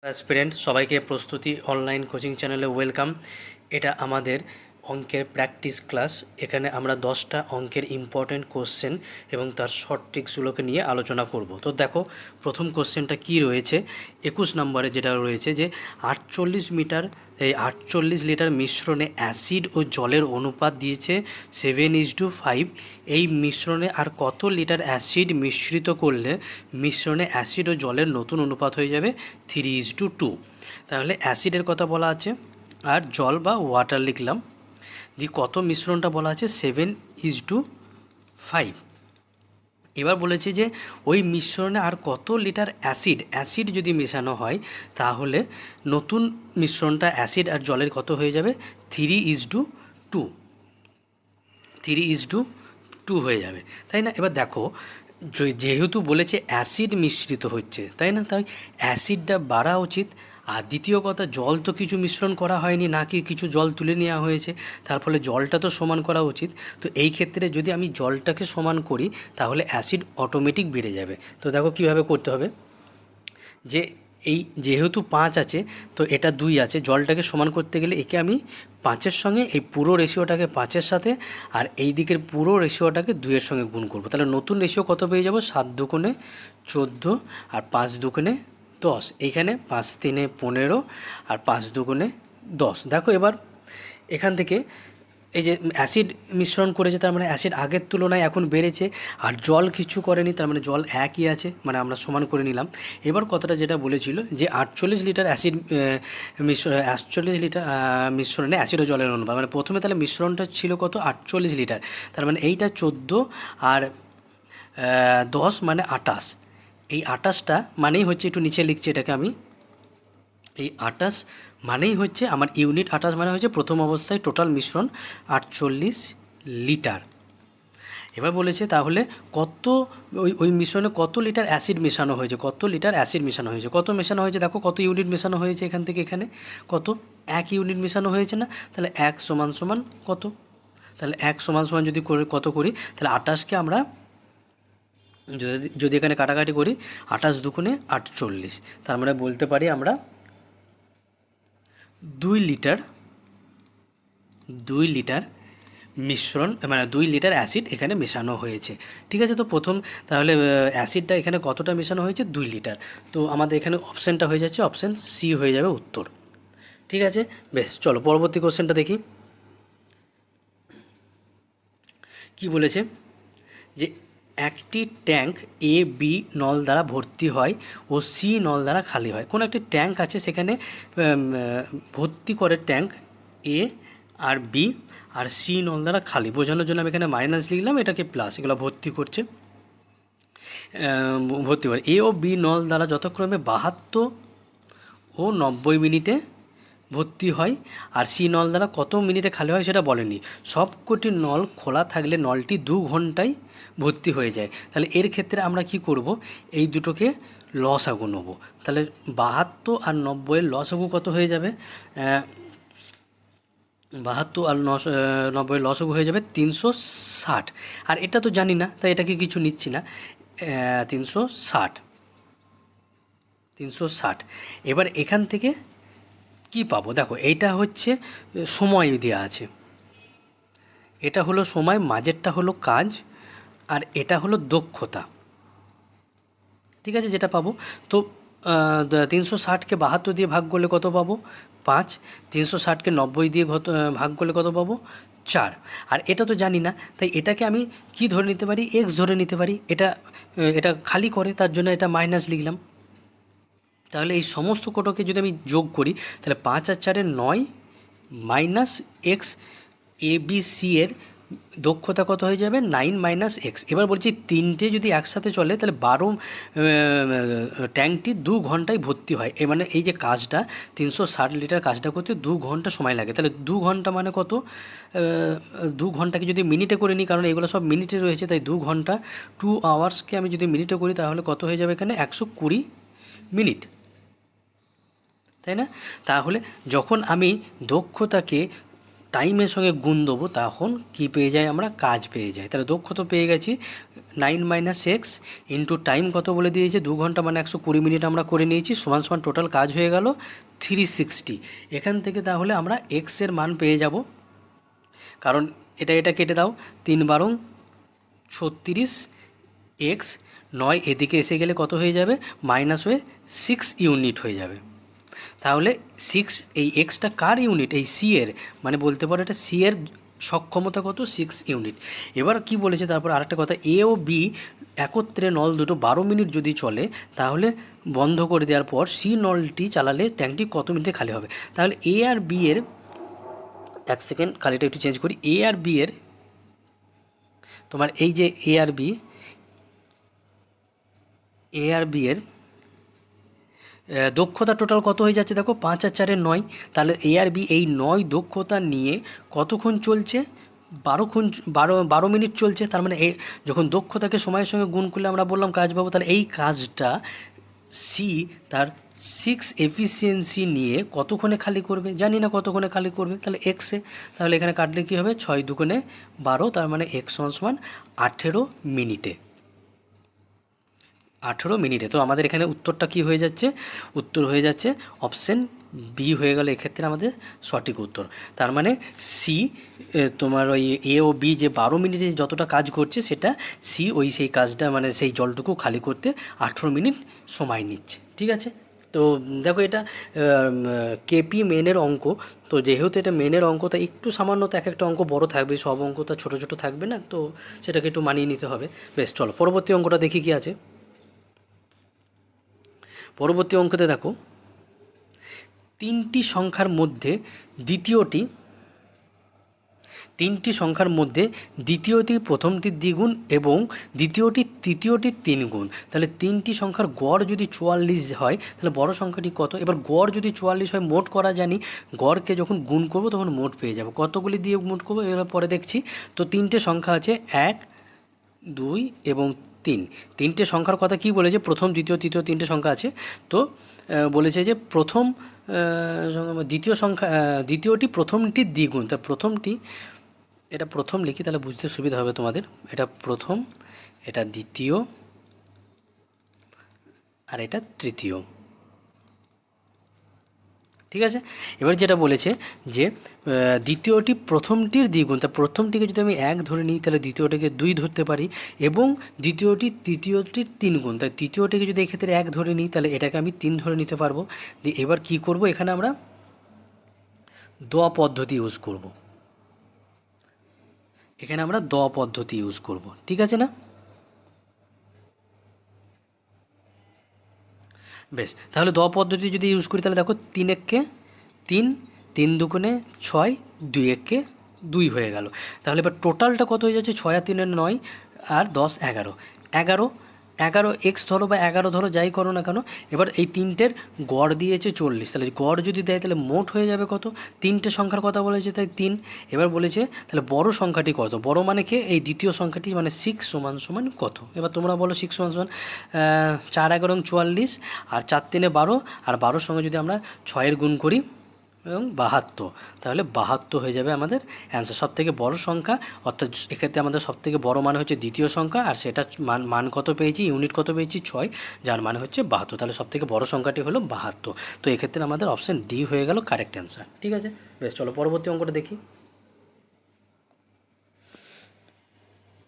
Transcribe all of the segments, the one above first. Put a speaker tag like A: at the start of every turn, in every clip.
A: Aspirant সবাইকে প্রস্তুতি online coaching চ্যানেলে ওয়েলকাম। এটা আমাদের অঙ্কের প্র্যাকটিস ক্লাস। এখানে আমরা 10টা অঙ্কের ইম্পর্টেন্ট কোশ্চেন এবং তার শর্ট ট্রিক্সগুলোকে নিয়ে আলোচনা করব। তো দেখো, প্রথম কোশ্চেনটা কি রয়েছে, 21 নম্বরে যেটা রয়েছে যে 48 লিটার মিশ্রণে অ্যাসিড ও জলের অনুপাত দিয়েছে 7:5। এই মিশ্রণে আর কত লিটার অ্যাসিড মিশ্রিত করলে মিশ্রণে অ্যাসিড ও জলের নতুন অনুপাত হয়ে যাবে 3:2। তাহলে অ্যাসিডের কথা বলা আছে আর জল বা ওয়াটার লিখলাম, দিয়ে কত মিশ্রণটা বলা আছে 7:5। এবার বলেছে যে ওই মিশ্রণে আর কত লিটার অ্যাসিড যদি মেশানো হয় তাহলে নতুন মিশ্রণটা অ্যাসিড আর জলের কত হয়ে যাবে 3:2। 3:2 হয়ে যাবে, তাই না? এবার দেখো, যেহেতু বলেছে অ্যাসিড মিশ্রিত হচ্ছে, তাই না, তাই অ্যাসিডটা বাড়া উচিত। আর দ্বিতীয় কথা, জল তো কিছু মিশ্রণ করা হয়নি, নাকি কিছু জল তুলে নেওয়া হয়েছে, তার ফলে জলটা তো সমান করা উচিত। তো এই ক্ষেত্রে যদি আমি জলটাকে সমান করি তাহলে অ্যাসিড অটোমেটিক বেড়ে যাবে। তো দেখো কীভাবে করতে হবে, যে এই যেহেতু 5 আছে তো এটা 2 আছে, জলটাকে সমান করতে গেলে একে আমি 5-এর সঙ্গে এই পুরো রেশিওটাকে 5-এর সাথে আর এই দিকের পুরো রেশিওটাকে 2-এর সঙ্গে গুণ করব। তাহলে নতুন রেশিও কত পেয়ে যাব, 7×2 = 14 আর 5×2 = 10। এইখানে 5×3 = 15 আর 5×2 = 10। দেখো এবার এখান থেকে এই যে অ্যাসিড মিশ্রণ করেছে তার মানে অ্যাসিড আগের তুলনায় এখন বেড়েছে, আর জল কিছু করেনি তার মানে জল একই আছে, মানে আমরা সমান করে নিলাম। এবার কথাটা যেটা বলেছিল যে 48 লিটার অ্যাসিড 48 লিটার মিশ্রণে অ্যাসিড ও জলের অনুপাত, মানে প্রথমে তাহলে মিশ্রণটা ছিল কত 48 লিটার, তার মানে এইটা 14 আর 10 মানে 28। এই 28টা মানেই হচ্ছে, একটু নিচে লিখছি এটাকে আমি, এই 28 মানেই হচ্ছে আমার ইউনিট 28 মানে হচ্ছে প্রথম অবস্থায় টোটাল মিশ্রণ 48 লিটার। এবার বলেছে তাহলে কত ওই মিশ্রণে কত লিটার অ্যাসিড মেশানো হয়েছে, কত লিটার অ্যাসিড মেশানো হয়েছে, কত মেশানো হয়েছে, দেখো কত ইউনিট মেশানো হয়েছে এখান থেকে এখানে, কত 1 ইউনিট মেশানো হয়েছে না? তাহলে 1 = কত, তাহলে 1 = যদি করে কত করি, তাহলে 28কে আমরা যদি এখানে কাটাকাটি করি, 28×2 = 48, তার মানে বলতে পারি আমরা 2 লিটার মিশ্রণ, মানে 2 লিটার অ্যাসিড এখানে মেশানো হয়েছে। ঠিক আছে, তো প্রথম তাহলে অ্যাসিডটা এখানে কতটা মেশানো হয়েছে, 2 লিটার। তো আমাদের এখানে অপশানটা হয়ে যাচ্ছে অপশান সি হয়ে যাবে উত্তর। ঠিক আছে, বেশ, চলো পরবর্তী কোশ্চেনটা দেখি কি বলেছে, যে একটি ট্যাঙ্ক এ বি নল দ্বারা ভর্তি হয় ও সি নল দ্বারা খালি হয়। কোনো একটি ট্যাঙ্ক আছে, সেখানে ভর্তি করে ট্যাঙ্ক এ আর বি আর সি নল দ্বারা খালি, বোঝানোর জন্য আমি এখানে মাইনাস লিখলাম, এটাকে প্লাস, এগুলো ভর্তি করছে, ভর্তি করে এ ও বি নল দ্বারা যথাক্রমে 72 ও 90 মিনিটে ভর্তি হয়, আর সি নল দ্বারা কত মিনিটে খালি হয় সেটা বলেনি। সবকটি নল খোলা থাকলে নলটি 2 ঘন্টায় ভর্তি হয়ে যায়। তাহলে এর ক্ষেত্রে আমরা কি করব, এই দুটোকে লসাগু নেব। তাহলে 72 আর 90-এর লসাগু কত হয়ে যাবে, 72 আর 90-এর লসাগু হয়ে যাবে 360। আর এটা তো জানি না, তাই এটাকে কিছু নিচ্ছি না, 360। এবার এখান থেকে কি পাবো, দেখো এইটা হচ্ছে সময় দেওয়া আছে, এটা হলো সময়, মাঝেরটা হলো কাজ, আর এটা হলো দক্ষতা। ঠিক আছে, যেটা পাবো, তো 360কে 72 দিয়ে ভাগ করলে কত পাবো, 5। 360কে 90 দিয়ে ভাগ করলে কত পাবো, 4। আর এটা তো জানি না, তাই এটাকে আমি কি ধরে নিতে পারি, এক্স ধরে নিতে পারি। এটা খালি করে, তার জন্য এটা মাইনাস লিখলাম। তাহলে এই সমস্ত কোটোকে যদি আমি যোগ করি, তাহলে 5 আর 4 9 minus x, A B C এর দক্ষতা কত হয়ে যাবে, 9 - x। এবার বলছি তিনটে যদি একসাথে চলে তাহলে 12 ট্যাঙ্কটি 2 ঘন্টায় ভর্তি হয়। মানে এই যে কাজটা 360 লিটার কাজটা করতে 2 ঘন্টা সময় লাগে। তাহলে 2 ঘন্টা মানে কত, 2 ঘন্টাকে যদি মিনিটে করে নিই, কারণ এগুলো সব মিনিটে রয়েছে, তাই 2 ঘন্টা 2 আওয়ার্সকে আমি যদি মিনিটে করি তাহলে কত হয়ে যাবে, এখানে 120 মিনিট, তাই না? তাহলে যখন আমি দক্ষতাকে টাইমের সঙ্গে গুণ দেবো তখন কি পেয়ে যাই আমরা, কাজ পেয়ে যাই। তাহলে দক্ষতা পেয়ে গেছি 9 - x ইন্টু টাইম কত বলে দিয়েছে 2 ঘন্টা মানে 120 মিনিট আমরা করে নিয়েছি, সমান সমান টোটাল কাজ হয়ে গেল 360। এখান থেকে তাহলে আমরা এক্সের মান পেয়ে যাব, কারণ এটা কেটে দাও, 3 × 12 = 36, এক্স 9 এদিকে এসে গেলে কত হয়ে যাবে, মাইনাস হয়ে 6 ইউনিট হয়ে যাবে। তাহলে 6 এই এক্সটা কার ইউনিট, এই সি এর, মানে বলতে পারো এটা সি এর সক্ষমতা কত, 6 ইউনিট। এবার কি বলেছে তারপর আরেকটা কথা, এ ও বি একত্রে নল দুটো 12 মিনিট যদি চলে তাহলে বন্ধ করে দেওয়ার পর সি নলটি চালালে ট্যাঙ্কটি কত মিনিটে খালি হবে। তাহলে এ আর বি এর, এক সেকেন্ড খালিটা একটু চেঞ্জ করি, এ আর বি এর তোমার এই যে এ আর বি এর দক্ষতা টোটাল কত হয়ে যাচ্ছে দেখো, 5 আর 4 9। তাহলে এ আর বি এই 9 দক্ষতা নিয়ে কতক্ষণ চলছে, 12 মিনিট চলছে। তার মানে যখন দক্ষতাকে সময়ের সঙ্গে গুণ করলে আমরা বললাম কাজ পাবো, তাহলে এই কাজটা সি তার 6 এফিসিয়েন্সি নিয়ে কতক্ষণে খালি করবে, জানি না কতক্ষণে খালি করবে, তাহলে এক্সে, তাহলে এখানে কাটলে কী হবে, 6 × 2 = 12, তার মানে এক্স সমান 18 মিনিটে। 18 মিনিটে। তো আমাদের এখানে উত্তরটা কি হয়ে যাচ্ছে, উত্তর হয়ে যাচ্ছে অপশান বি হয়ে গেল এক্ষেত্রে আমাদের সঠিক উত্তর। তার মানে সি তোমার ওই এ ও বি যে 12 মিনিটে যতটা কাজ করছে সেটা সি সেই কাজটা মানে সেই জলটুকু খালি করতে 18 মিনিট সময় নিচ্ছে। ঠিক আছে, তো দেখো এটা কেপি মেনের অঙ্ক, তো যেহেতু এটা মেনের অঙ্ক তাই একটু সামান্য তো এক একটা অঙ্ক বড় থাকবে, সব অঙ্ক তো ছোটো ছোটো থাকবে না, তো সেটাকে একটু মানিয়ে নিতে হবে। বেশ, চলো পরবর্তী অঙ্কটা দেখি কি আছে। পরবর্তী অঙ্কতে দেখো, তিনটি সংখ্যার মধ্যে দ্বিতীয়টি প্রথমটির দ্বিগুণ এবং দ্বিতীয়টি তৃতীয়টির 3 গুণ। তাহলে তিনটি সংখ্যার গড় যদি 44 হয় তাহলে বড় সংখ্যাটি কত। এবার গড় যদি 44 হয়, মোট করা জানি, গড়কে যখন গুণ করব তখন মোট পেয়ে যাব। কতগুলি দিয়ে মোট করবো এবার পরে দেখছি। তো তিনটে সংখ্যা আছে 1, 2 এবং 3। তিনটে সংখ্যার কথা কি বলেছে, প্রথম দ্বিতীয় তৃতীয় তিনটে সংখ্যা আছে। তো বলেছে যে প্রথম দ্বিতীয়টি প্রথমটির দ্বিগুণ। তা প্রথমটি, এটা প্রথম লিখি তাহলে বুঝতে সুবিধা হবে তোমাদের। এটা প্রথম, এটা দ্বিতীয়, আর এটা তৃতীয়। ঠিক আছে, এবার যেটা বলেছে যে দ্বিতীয়টি প্রথমটির দ্বিগুণ, তা প্রথমটিকে যদি আমি 1 ধরে নিই তাহলে দ্বিতীয়টিকে 2 ধরতে পারি, এবং দ্বিতীয়টি তৃতীয়টির 3 গুণ, তাই তৃতীয়টিকে যদি এক্ষেত্রে 1 ধরে নিই তাহলে এটাকে আমি 3 ধরে নিতে পারবো। দিয়ে এবার কি করব, এখানে আমরা দ পদ্ধতি ইউজ করব। ঠিক আছে না? বেশ, তাহলে দ পদ্ধতি যদি ইউজ করি তাহলে দেখো 3 একে 3, 3 দুগুণে 6, 2 একে 2 হয়ে গেল। তাহলে এবার টোটালটা কত হয়ে যাচ্ছে, 6 আর 3 9 আর 10 11 11 এক্স ধরো বা 11 ধরো, যাই করো না কেন। এবার এই তিনটের গড় দিয়েছে 40, তাহলে গড় যদি দেয় তাহলে মোট হয়ে যাবে কত, তিনটে সংখ্যার কথা বলেছে তাই 3। এবার বলেছে তাহলে বড় সংখ্যাটি কত, বড় মানে কি, এই দ্বিতীয় সংখ্যাটি মানে 6 সমান কত। এবার তোমরা বলো 6 সমান 4 11 44, আর 4 3 12, আর 12 সঙ্গে যদি আমরা 6 গুণ করি এবং 72, তাহলে 72 হয়ে যাবে আমাদের অ্যান্সার। সবথেকে বড় সংখ্যা, অর্থাৎ এক্ষেত্রে আমাদের সবথেকে বড় মান হচ্ছে দ্বিতীয় সংখ্যা, আর সেটা মান কত পেয়েছি, ইউনিট কত পেয়েছি 6, যার মানে হচ্ছে 72। তাহলে সবথেকে বড় সংখ্যাটি হলো 72। তো এক্ষেত্রে আমাদের অপশান ডি হয়ে গেল কারেক্ট অ্যান্সার। ঠিক আছে, বেশ, চলো পরবর্তী অঙ্কটা দেখি।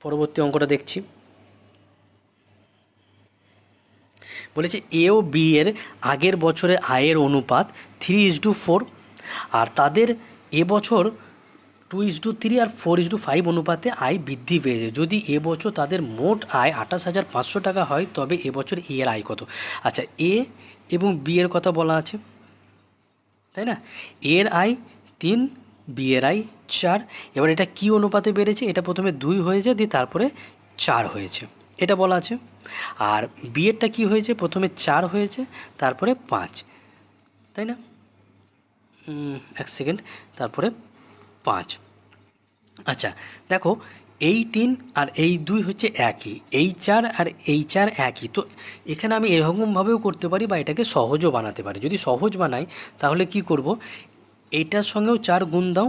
A: পরবর্তী অঙ্কটা দেখছি, বলেছে এ ও বি এর আগের বছরের আয়ের অনুপাত 3:4, আর তাদের এবছর 2:3 আর 4:5 অনুপাতে আয় বৃদ্ধি পেয়েছে। যদি এবছর তাদের মোট আয় 28,500 টাকা হয় তবে এবছর এ এর আয় কত। আচ্ছা, এ এবং বি এর কথা বলা আছে, তাই না? এর আয় 3, বি এর আয় 4। এবার এটা কি অনুপাতে বেড়েছে, এটা প্রথমে 2 হয়েছে, দিয়ে তারপরে 4 হয়েছে, এটা বলা আছে। আর বি এরটা কী হয়েছে, প্রথমে 4 হয়েছে তারপরে 5, তাই না? এক সেকেন্ড, তারপরে 5। আচ্ছা দেখো, এই 3 আর এই 2 হচ্ছে একই, এই 4 আর এই 4 একই। তো এখানে আমি এরকমভাবেও করতে পারি বা এটাকে সহজও বানাতে পারি। যদি সহজ বানাই তাহলে কি করব, এইটার সঙ্গেও 4 গুণ দাও,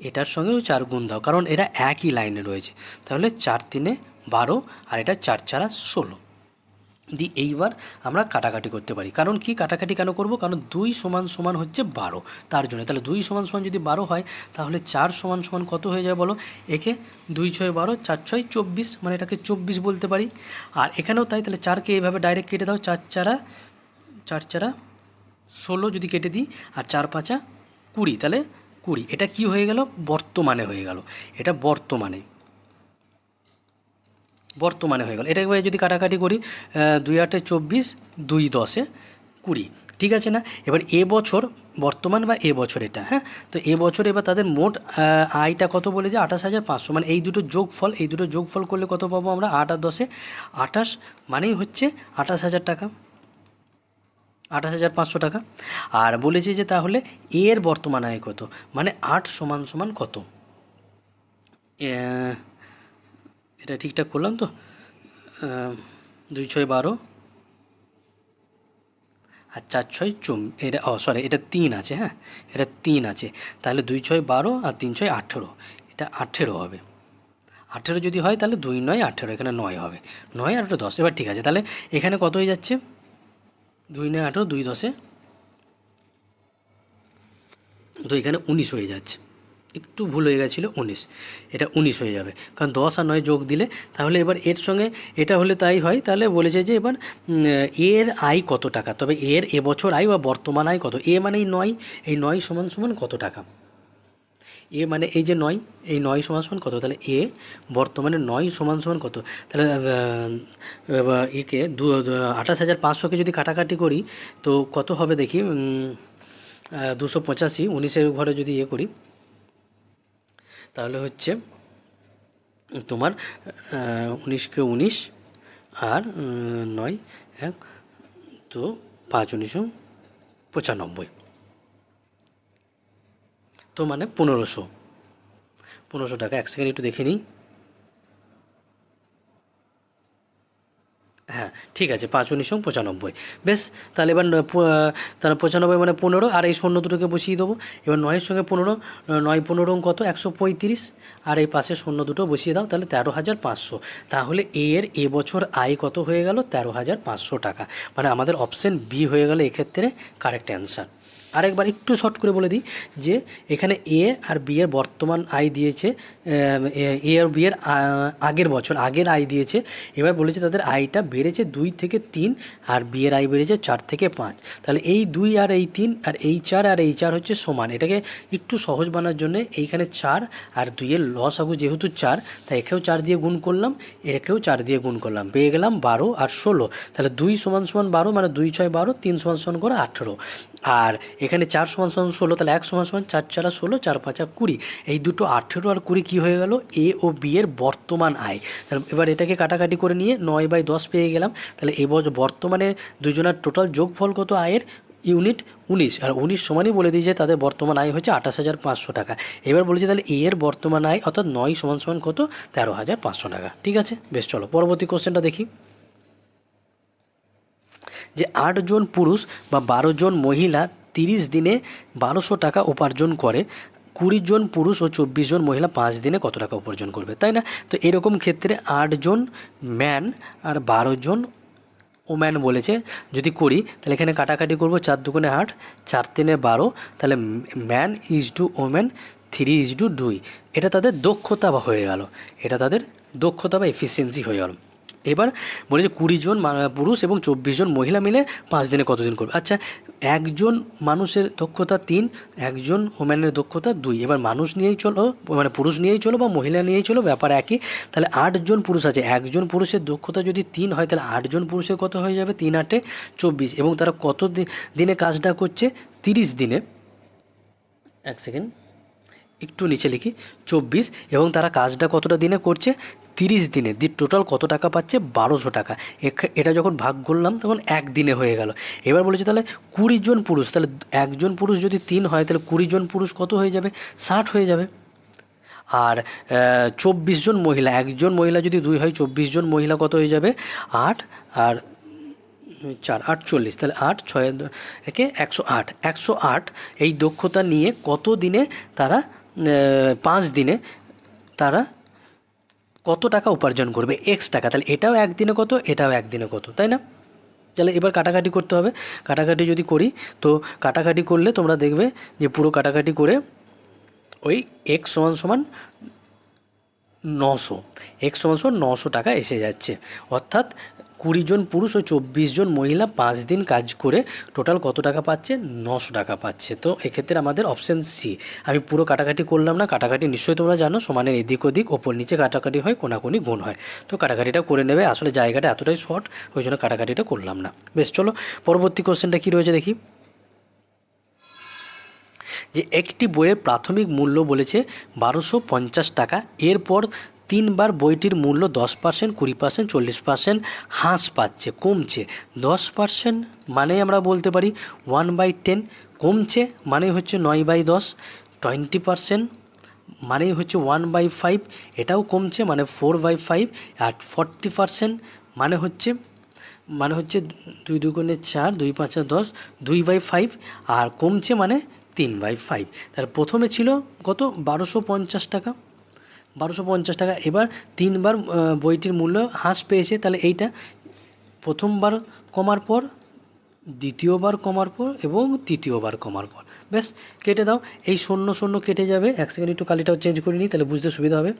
A: এটার সঙ্গেও 4 গুণ দাও, কারণ এরা একই লাইনে রয়েছে। তাহলে 4 3 12 আর এটা 4 4 16 দিয়ে এইবার আমরা কাটাকাটি করতে পারি। কারণ কি কাটাকাটি কেন করব, কারণ 2 সমান সমান হচ্ছে 12, তার জন্য। তাহলে 2 সমান সমান যদি 12 হয় তাহলে 4 সমান সমান কত হয়ে যায় বলো, একে 2 6 12, 4 6 24, মানে এটাকে 24 বলতে পারি। আর এখানেও তাই, তাহলে 4কে এইভাবে ডাইরেক্ট কেটে দাও, 4 4 16 যদি কেটে দিই, আর 4 5 20, তাহলে 20। এটা কি হয়ে গেল, বর্তমানে হয়ে গেল, এটা বর্তমানে হয়ে গেল। এটা একবার যদি কাটাকাটি করি, 2 8 24, 2 10 20, ঠিক আছে না? এবার এ বছর বর্তমান বা এ বছর এটা, হ্যাঁ, তো এ বছর এবার তাদের মোট আয়টা কত বলে যে 28,500, মানে এই দুটো যোগফল করলে কত পাবো আমরা, 8 আর 10 28, মানেই হচ্ছে 28,000 টাকা, 28,500 টাকা। আর বলেছে যে তাহলে এর বর্তমান আয় কত, মানে 8 সমান সমান কত, এটা ঠিকঠাক করলাম তো, 2 6 12 আর 4 6 এটা সরি, এটা 3 আছে, হ্যাঁ, এটা 3 আছে, তাহলে 2 6 12 আর 3 6 18, এটা 18 হবে। 18 যদি হয় তাহলে 2 9 18, এখানে 9 হবে, 9 আর 10। এবার ঠিক আছে, তাহলে এখানে কত হয়ে যাচ্ছে, 2 9 18, 2 10, তো এখানে 19 হয়ে যাচ্ছে, একটু ভুল হয়ে গেছিলো, 19, এটা 19 হয়ে যাবে, কারণ 10 আর 9 যোগ দিলে। তাহলে এবার এর সঙ্গে এটা হলে তাই হয়, তাহলে বলেছে যে এবার এর আয় কত টাকা, তবে এর এবছর আয় বা বর্তমান আয় কত, এ মানে এই 9, এই 9 সমান সমান কত টাকা, এ মানে এই যে 9, এই 9 সমান সমান কত, তাহলে এ বর্তমানে 9 সমান সমান কত, তাহলে একে 28,500কে যদি কাটাকাটি করি তো কত হবে দেখি, 285, 19-এর ঘরে যদি করি তাহলে হচ্ছে তোমার 19কে 19 আর 9 1, তো 5 19 95, তো মানে 1500 টাকা। 1 সেকেন্ড একটু দেখে নিই, হ্যাঁ ঠিক আছে, 5 19 95, বেশ। তাহলে এবার তাহলে 95 মানে 15, আর এই শূন্য দুটোকে বসিয়ে দেবো। এবার 9-এর সঙ্গে 15, 9 15 কত, 135, আর এই পাশে শূন্য দুটো বসিয়ে দাও, তাহলে 13,500। তাহলে এর এবছর আয় কত হয়ে গেল, 13,500 টাকা, মানে আমাদের অপশান বি হয়ে গেল এক্ষেত্রে কারেক্ট অ্যান্সার। আরেকবার একটু শর্ট করে বলে দিই যে এখানে এ আর বি এর বর্তমান আয় দিয়েছে, এ আর বি এর আগের বছর আগের আয় দিয়েছে। এবার বলেছে তাদের আয়টা বেড়েছে 2 থেকে 3, আর বি এর আয় বেড়েছে 4 থেকে 5। তাহলে এই 2 আর এই 3 আর এই 4 আর এই 4 হচ্ছে সমান। এটাকে একটু সহজ বানার জন্য এইখানে 4 আর 2 এর লসাগু যেহেতু 4, তাই একেও 4 দিয়ে গুণ করলাম, একেও 4 দিয়ে গুণ করলাম, পেয়ে গেলাম 12 আর 16। তাহলে 2 সমান সমান 12, মানে 2 6 12, 3 সমান সমান করে 18, আর এখানে 4 সমান সমান 16, তাহলে 1 সমান সমান 4 4 16, 4 5 20। এই দুটো 18 আর 20 কী হয়ে গেল, এ ও বি এর বর্তমান আয়। তাহলে এবার এটাকে কাটাকাটি করে নিয়ে 9/10 পেয়ে গেলাম। তাহলে বর্তমানে দুজনের টোটাল যোগফল কত আয়ের, ইউনিট 19, আর 19 সমানই বলে দিয়েছে তাদের বর্তমান আয় হচ্ছে 28,500 টাকা। এবার বলেছে তাহলে এর বর্তমান আয় অর্থাৎ 9 সমান সমান কত, 13,500 টাকা। ঠিক আছে, বেশ, চলো পরবর্তী কোশ্চেনটা দেখি। যে 8 জন পুরুষ বা 12 জন মহিলা 30 দিনে 1200 টাকা উপার্জন করে, 20 জন পুরুষ ও 24 জন মহিলা 5 দিনে কত টাকা উপার্জন করবে, তাই না? তো এরকম ক্ষেত্রে 8 জন ম্যান আর 12 জন ওম্যান বলেছে, যদি করি তাহলে এখানে কাটাকাটি করব, 4 2 8, 4 3 12, তাহলে man is to woman 3 is to 2, এটা তাদের দক্ষতা হয়ে গেল, এটা তাদের দক্ষতা বা এফিসিয়েন্সি হয়ে গেল। এবার বলেছে 20 জন পুরুষ এবং 24 জন মহিলা মিলে 5 দিনে কতদিন করবে। আচ্ছা, একজন মানুষের দক্ষতা 3, একজন ওম্যানের দক্ষতা 2, এবার মানুষ নিয়েই চলো, মানে পুরুষ নিয়েই চলো বা মহিলা নিয়েই চলো, ব্যাপার একই। তাহলে 8 জন পুরুষ আছে, একজন পুরুষের দক্ষতা যদি 3 হয় তাহলে 8 জন পুরুষের কত হয়ে যাবে, 3 8 24, এবং তারা কত দিনে কাজটা করছে, 30 দিনে। 1 সেকেন্ড একটু নিচে লিখি, 24, এবং তারা কাজটা কতটা দিনে করছে, 30 দিনে। টোটাল কত টাকা পাচ্ছে, 1200 টাকা। এটা যখন ভাগ করলাম তখন 1 দিনে হয়ে গেল। এবার বলেছে তাহলে 20 জন পুরুষ, তাহলে একজন পুরুষ যদি 3 হয় তাহলে 20 জন পুরুষ কত হয়ে যাবে, 60 হয়ে যাবে। আর 24 জন মহিলা, একজন মহিলা যদি 2 হয়, 24 জন মহিলা কত হয়ে যাবে, 8 আর 4 48, তাহলে 8 6 একে 108, 108 এই দক্ষতা নিয়ে কত দিনে তারা 5 দিনে তারা কত টাকা উপার্জন করবে, এক্স টাকা। তাহলে এটাও একদিনে কত, এটাও একদিনে কত, তাই না? তাহলে এবার কাটাকাটি করতে হবে। কাটাকাটি যদি করি, তো কাটাকাটি করলে তোমরা দেখবে যে পুরো কাটাকাটি করে ওই এক্স সমান সমান 900, এক্স সমান সমান 900 টাকা এসে যাচ্ছে। অর্থাৎ 20 জন পুরুষ ও 24 জন মহিলা 5 দিন কাজ করে টোটাল কত টাকা পাচ্ছে, 900 টাকা পাচ্ছে। তো এক্ষেত্রে আমাদের অপশান সি। আমি পুরো কাটাকাটি করলাম না, কাটাকাটি নিশ্চয়ই তোমরা জানো, সমানের এদিক ওদিক ওপর নিচে কাটাকাটি হয়, কোনাকুনি গুণ হয়। তো কাটাকাটিটা করে নেবে, আসলে জায়গাটা এতটাই শর্ট, ওই জন্য কাটাকাটিটা করলাম না। বেশ, চলো পরবর্তী কোশ্চেনটা কী রয়েছে দেখি। যে একটি বইয়ের প্রাথমিক মূল্য বলেছে 1250 টাকা, এরপর 3বার বইটির মূল্য 10%, 20%, 40% হ্রাস পাচ্ছে, কমছে। 10% মানে আমরা বলতে পারি 1/10, কমছে মানে হচ্ছে 9/10, 20% মানেই হচ্ছে 1/5, এটাও কমছে মানে 4/5, আর 40% মানে হচ্ছে 2 দুগুণে 4, 2 5 10, 2/5, আর কমছে মানে 3/5। তাহলে প্রথমে ছিল কত, 1250 টাকা, 1250 টাকা। এবার 3বার বইটির মূল্য হ্রাস পেয়েছে, তাহলে এইটা প্রথমবার কমার পর, দ্বিতীয়বার কমার পর এবং তৃতীয়বার কমার পর। ব্যাস, কেটে দাও। এই 0 0 কেটে যাবে। এক সেকেন্ড একটু কালিটাও চেঞ্জ করে নিই, তাহলে বুঝতে সুবিধা হবে।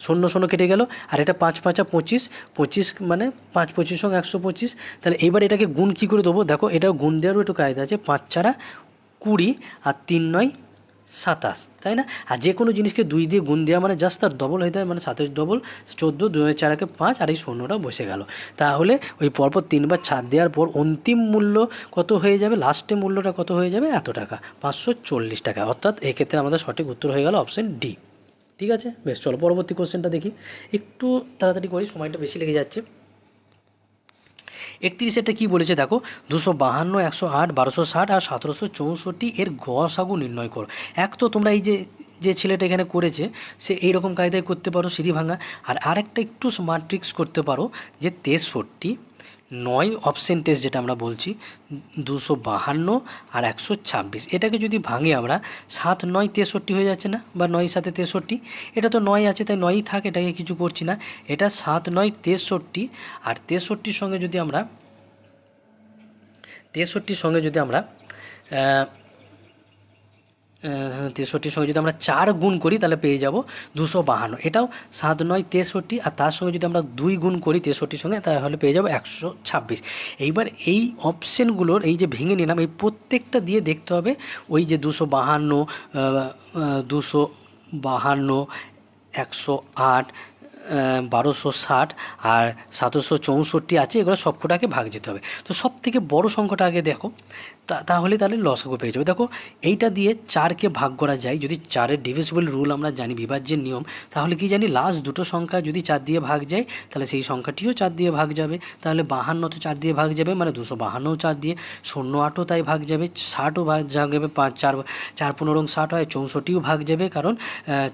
A: 0 0 কেটে গেল, আর এটা 5 5 25, 25 মানে 5 25 সঙ্গে 125। তাহলে এইবার এটাকে গুণ কী করে দেবো, দেখো এটা গুণ দেওয়ারও একটু কায়দা আছে। 5 4 20 আর 3 9 27, তাই না? আর যে কোনো জিনিসকে 2 দিয়ে গুণ দেওয়া মানে জাস্ট তার ডবল হয়ে যায়, মানে 27 ডবল 14, 2 4 5, আর এই 0টা বসে গেল। তাহলে ওই পরপর 3বার ছাড় দেওয়ার পর অন্তিম মূল্য কত হয়ে যাবে, লাস্টে মূল্যটা কত হয়ে যাবে, এত টাকা, 540 টাকা। অর্থাৎ এক্ষেত্রে আমাদের সঠিক উত্তর হয়ে গেল অপশান ডি। ঠিক আছে, বেশ, চলো পরবর্তী কোশ্চেনটা দেখি। একটু তাড়াতাড়ি করি, সময়টা বেশি লেগে যাচ্ছে। 31 কী বলেছে দেখো, 252, 108, 1260 আর 1764 এর গসাগু নির্ণয় করো। এক তো তোমরা এই যে ছেলেটা এখানে করেছে, সে এইরকম কায়দায় করতে পারো, সিঁড়ি ভাঙা। আর আরেকটা একটু স্মার্ট ট্রিক্স করতে পারো, যে 63, 9 অপশন টেস্ট যেটা আমরা বলছি, 252 আর 126, এটাকে যদি ভাঙে আমরা 7 9 63 হয়ে যাচ্ছে না, বা 9 7 63, এটা তো 9 আছে তাই 9ই থাক, এটাকে কিছু করছি না। এটা 7 9 63, আর 63-র সঙ্গে যদি আমরা 63-র সঙ্গে যদি আমরা 4 গুণ করি, তাহলে পেয়ে যাব 252। এটাও 7 9 63, আর তার সঙ্গে যদি আমরা 2 গুণ করি 63-র সঙ্গে, তাহলে পেয়ে যাব 126। এইবার এই অপশানগুলোর এই যে ভেঙে নিলাম, এই প্রত্যেকটা দিয়ে দেখতে হবে ওই যে 252, 108, 1260 আর 764 আছে, এগুলো সবকটাকে ভাগ যেতে হবে। তো সব থেকে বড়ো সংখ্যাটা আগে দেখো, তাহলে লসাগু পেয়ে যাবে। দেখো এইটা দিয়ে 4কে ভাগ করা যায়, যদি 4-এর ডিভিজিবল রুল আমরা জানি, বিভাজ্যের নিয়ম, তাহলে কি জানি, লাস্ট দুটো সংখ্যা যদি 4 দিয়ে ভাগ যায়, তাহলে সেই সংখ্যাটিও 4 দিয়ে ভাগ যাবে। তাহলে 52 তো 4 দিয়ে ভাগ যাবে, মানে 252ও 4 দিয়ে, 08ও তাই ভাগ যাবে, 60ও ভাগ যাবে, 5 4 4 15 60 হয়, 64ও ভাগ যাবে, কারণ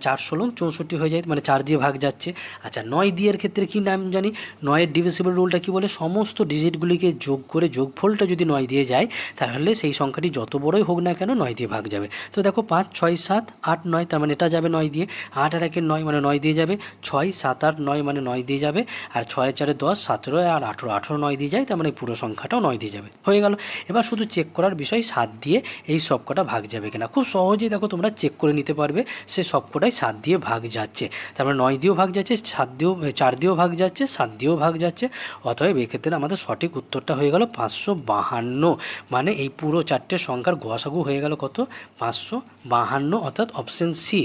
A: 4 16 64 হয়ে যায়, মানে 4 দিয়ে ভাগ যাচ্ছে। আচ্ছা, 9 দিয়ের ক্ষেত্রে কী নাম জানি, 9-এর ডিভিজিবল রুলটা কী বলে, সমস্ত ডিজিটগুলিকে যোগ করে যোগফলটা যদি 9 দিয়ে যায়, তাহলে সেই সংখ্যাটি যত বড়ই হোক না কেন 9 দিয়ে ভাগ যাবে। তো দেখো 5 6 7 8 9, তার মানে এটা যাবে 9 দিয়ে, 8 আর 1 9 মানে 9 দিয়ে যাবে, 6 7 8 9 মানে 9 দিয়ে যাবে, আর 6 4 10 17 আর 18 18 9 দিয়ে যায়, তার মানে পুরো সংখ্যাটাও 9 দিয়ে যাবে, হয়ে গেল। এবার শুধু চেক করার বিষয় 7 দিয়ে এই সবকটা ভাগ যাবে কিনা। খুব সহজেই দেখো তোমরা চেক করে নিতে পারবে, সে সবকটাই 7 দিয়ে ভাগ যাচ্ছে, তার মানে 9 দিয়েও ভাগ যাচ্ছে, 7 দিয়েও 4 দিয়েও ভাগ যাচ্ছে, 7 দিয়েও ভাগ যাচ্ছে। অতএব এক্ষেত্রে আমাদের সঠিক উত্তরটা হয়ে গেল 552, মানে এই পুরো 4টে সংখ্যার গসাগু হয়ে গেল কত, 552, অর্থাৎ অপশন সি।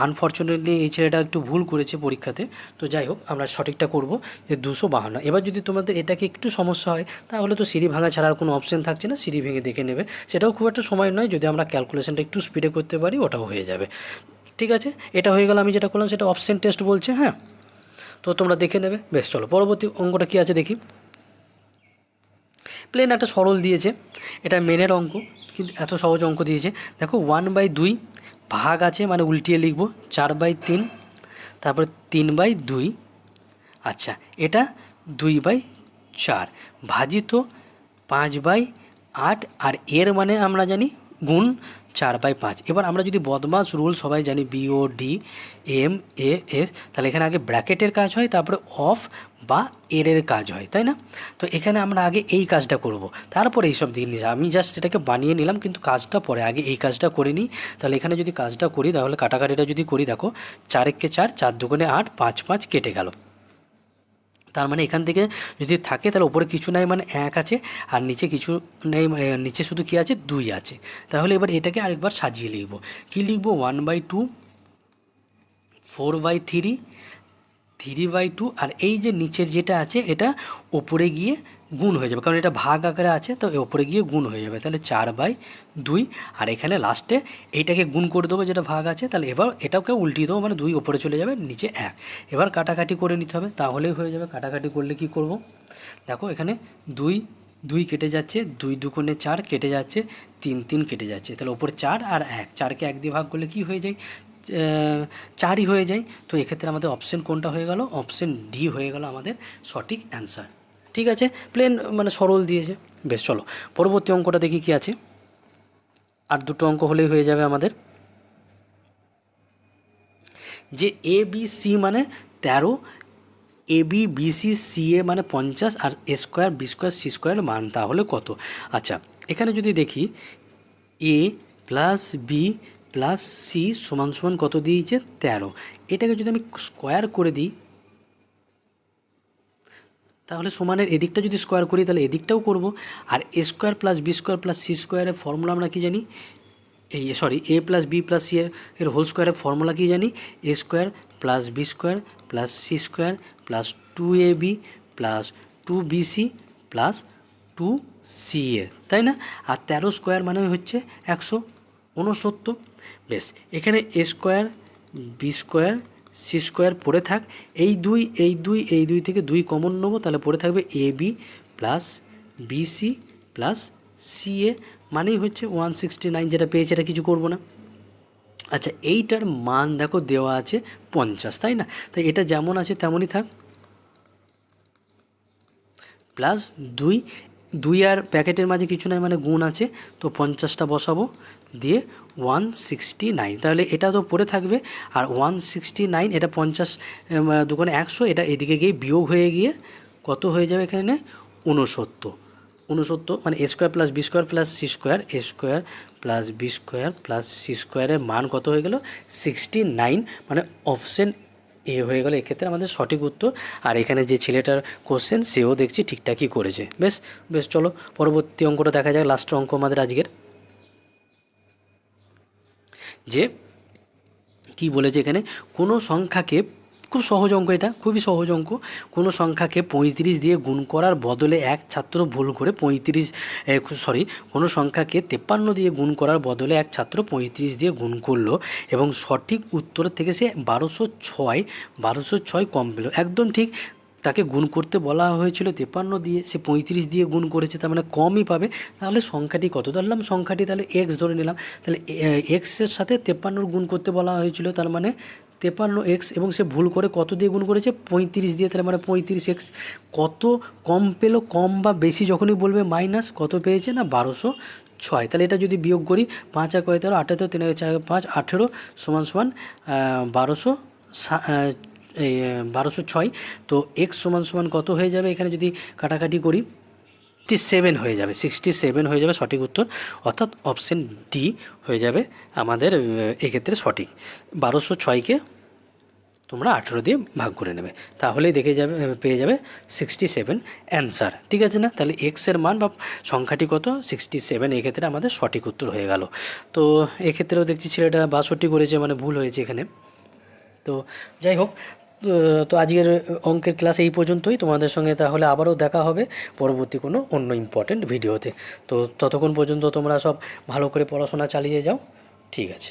A: আনফর্চুনেটলি এই ছেলেটা একটু ভুল করেছে পরীক্ষাতে, তো যাই হোক আমরা সঠিকটা করব যে 252। এবার যদি তোমাদের এটাকে একটু সমস্যা হয়, তাহলে তো সিঁড়ি ভাঙা ছাড়ার কোনো অপশন থাকছে না, সিঁড়ি ভেঙে দেখে নেবে, সেটাও খুব একটা সময় নয়, যদি আমরা ক্যালকুলেশনটা একটু স্পিডে করতে পারি ওটাও হয়ে যাবে। ঠিক আছে, এটা হয়ে গেল, আমি যেটা করলাম সেটা অপশন টেস্ট বলছে, হ্যাঁ, তো তোমরা দেখে নেবে। বেশ, চলো পরবর্তী অঙ্কটা কী আছে দেখি। প্লেন একটা সরল দিয়েছে, এটা মেনের অঙ্ক, কিন্তু এত সহজ অঙ্ক দিয়েছে। দেখো 1/2 ভাগ আছে, মানে উল্টিয়ে লিখব, 4/3, তারপরে 3/2, আচ্ছা এটা 2/4 ভাজিত 5/8, আর এর মানে আমরা জানি গুণ 4/5। এবার আমরা যদি বদমাস রুল সবাই জানি, BODMAS, তাহলে এখানে আগে ব্র্যাকেটের কাজ হয়, তারপরে অফ বা এর কাজ হয়, তাই না? তো এখানে আমরা আগে এই কাজটা করব, তারপরে এইসব জিনিস আমি জাস্ট এটাকে বানিয়ে নিলাম, কিন্তু কাজটা পরে, আগে এই কাজটা করে নিই। তাহলে এখানে যদি কাজটা করি, তাহলে কাটাকাটিটা যদি করি, দেখো 4 একে 4, 4 দুগুণে 8, 5 5 কেটে গেল। তার মানে এখান থেকে যদি থাকে তাহলে ওপরে কিছু নাই, মানে 1 আছে, আর নিচে কিছু নেই, নিচে শুধু কী আছে, 2 আছে। তাহলে এবার এটাকে আরেকবার সাজিয়ে লিখব। কী লিখব? 1/2, 4/3, 3/2, আর এই যে নিচের যেটা আছে এটা ওপরে গিয়ে গুণ হয়ে যাবে, কারণ এটা ভাগ আকারে আছে, তো ওপরে গিয়ে গুণ হয়ে যাবে। তাহলে 4/2, আর এখানে লাস্টে এইটাকে গুণ করে দেবো যেটা ভাগ আছে। তাহলে এবার এটাকে উল্টিয়ে দেবো, মানে 2 ওপরে চলে যাবে, নিচে 1। এবার কাটাকাটি করে নিতে হবে, তাহলেই হয়ে যাবে। কাটাকাটি করলে কি করব? দেখো এখানে 2 2 কেটে যাচ্ছে, 2 দুগুণে 4 কেটে যাচ্ছে, 3 3 কেটে যাচ্ছে। তাহলে ওপরে 4 আর 1, 4কে 1 দিয়ে ভাগ করলে কি হয়ে যায়? 4ই হয়ে যায়। তো এক্ষেত্রে আমাদের অপশন কোনটা হয়ে গেল? অপশন ডি হয়ে গেল আমাদের সঠিক অ্যান্সার। ঠিক আছে, প্লেন মানে সরল দিয়েছে। বেশ, চলো পরবর্তী অঙ্কটা দেখি কি আছে। আর দুটো অঙ্ক হলেই হয়ে যাবে আমাদের। যে ABC মানে 13, ABBCCA মানে 50, আর A² B² C² মান তাহলে কত? আচ্ছা, এখানে যদি দেখি A plus B plus C সমান সমান কত দিয়েছে? 13। এটাকে যদি আমি স্কোয়ার করে দিই, তাহলে সমানের এদিকটা যদি স্কোয়ার করি তাহলে এদিকটাও করব। আর A² plus B² plus C² এর ফর্মুলা আমরা কী জানি? A plus B plus C এর হোল স্কোয়ারের ফর্মুলা কী জানি? A² plus B² plus C² plus 2AB plus 2BC plus 2CA, তাই না? আর 13² মানে হচ্ছে 169। বেশ, এখানে A² B² C² পড়ে থাক, এই দুই থেকে 2 কমন নেবো, তাহলে পড়ে থাকবে AB plus BC plus CA, মানেই হচ্ছে 169, যেটা পেয়েছে এটা কিছু করব না। আচ্ছা, এইটার মান দেখো দেওয়া আছে 50, তাই না? তাই এটা যেমন আছে তেমনই থাক, প্লাস 2 আর প্যাকেটের মাঝে কিছু নাই, মানে গুণ আছে, তো 50টা বসাবো, দিয়ে 169। তাহলে এটা তো পড়ে থাকবে, আর 169 এটা 50 দুগুণে 100, এটা এদিকে গিয়ে বিয়োগ হয়ে গিয়ে কত হয়ে যাবে? এখানে 69 মানে A² plus B² plus C² A² plus B² plus C² এর মান কত হয়ে গেল? 69, মানে অপশন এ হয়ে গেল এক্ষেত্রে আমাদের সঠিক উত্তর। আর এখানে যে ছেলেটার কোশ্চেন সেও দেখছি ঠিকঠাকই করেছে। বেশ বেশ, চলো পরবর্তী অঙ্কটা দেখা যাক, লাস্ট অঙ্ক আমাদের আজকের। যে কি বলেছে এখানে? কোনো সংখ্যাকে, খুব সহজ অঙ্ক, এটা খুবই সহজ অঙ্ক। কোনো সংখ্যাকে 35 দিয়ে গুণ করার বদলে এক ছাত্র ভুল করে কোনো সংখ্যাকে 53 দিয়ে গুণ করার বদলে এক ছাত্র 35 দিয়ে গুণ করলো, এবং সঠিক উত্তর থেকে সে 1206 কম পেল। একদম ঠিক, তাকে গুণ করতে বলা হয়েছিল 53 দিয়ে, সে 35 দিয়ে গুণ করেছে, তার মানে কমই পাবে। তাহলে সংখ্যাটি কত ধরলাম? সংখ্যাটি তাহলে এক্স ধরে নিলাম। তাহলে এক্সের সাথে 53 গুণ করতে বলা হয়েছিল, তার মানে 53x, এবং সে ভুল করে কত দিয়ে গুণ করেছে? 35 দিয়ে, তাহলে মানে 35x। কত কম পেলো? কম বা বেশি যখনই বলবে মাইনাস কত পেয়েছে না? 1206। তাহলে এটা যদি বিয়োগ করি, 5 আর 13, 8 3 4 5 18 সমান সমান 1206। তো এক্স সমান সমান কত হয়ে যাবে? এখানে যদি কাটাকাটি করি 67 হয়ে যাবে, 67 হয়ে যাবে সঠিক উত্তর। অর্থাৎ অপশন ডি হয়ে যাবে আমাদের এক্ষেত্রে সঠিক। 1206কে তোমরা 18 দিয়ে ভাগ করে নেবে, তাহলেই পেয়ে যাবে 67 অ্যান্সার। ঠিক আছে না? তাহলে এক্সের মান বা সংখ্যাটি কত? 67, এক্ষেত্রে আমাদের সঠিক উত্তর হয়ে গেল। তো এক্ষেত্রেও দেখছি ছেলেটা 62 করেছে, মানে ভুল হয়েছে এখানে। তো যাই হোক, তো আজকের অঙ্কের ক্লাস এই পর্যন্তই। তোমাদের সঙ্গে তাহলে আবারও দেখা হবে পরবর্তী কোনো অন্য ইম্পর্ট্যান্ট ভিডিওতে। তো ততক্ষণ পর্যন্ত তোমরা সব ভালো করে পড়াশোনা চালিয়ে যাও। ঠিক আছে।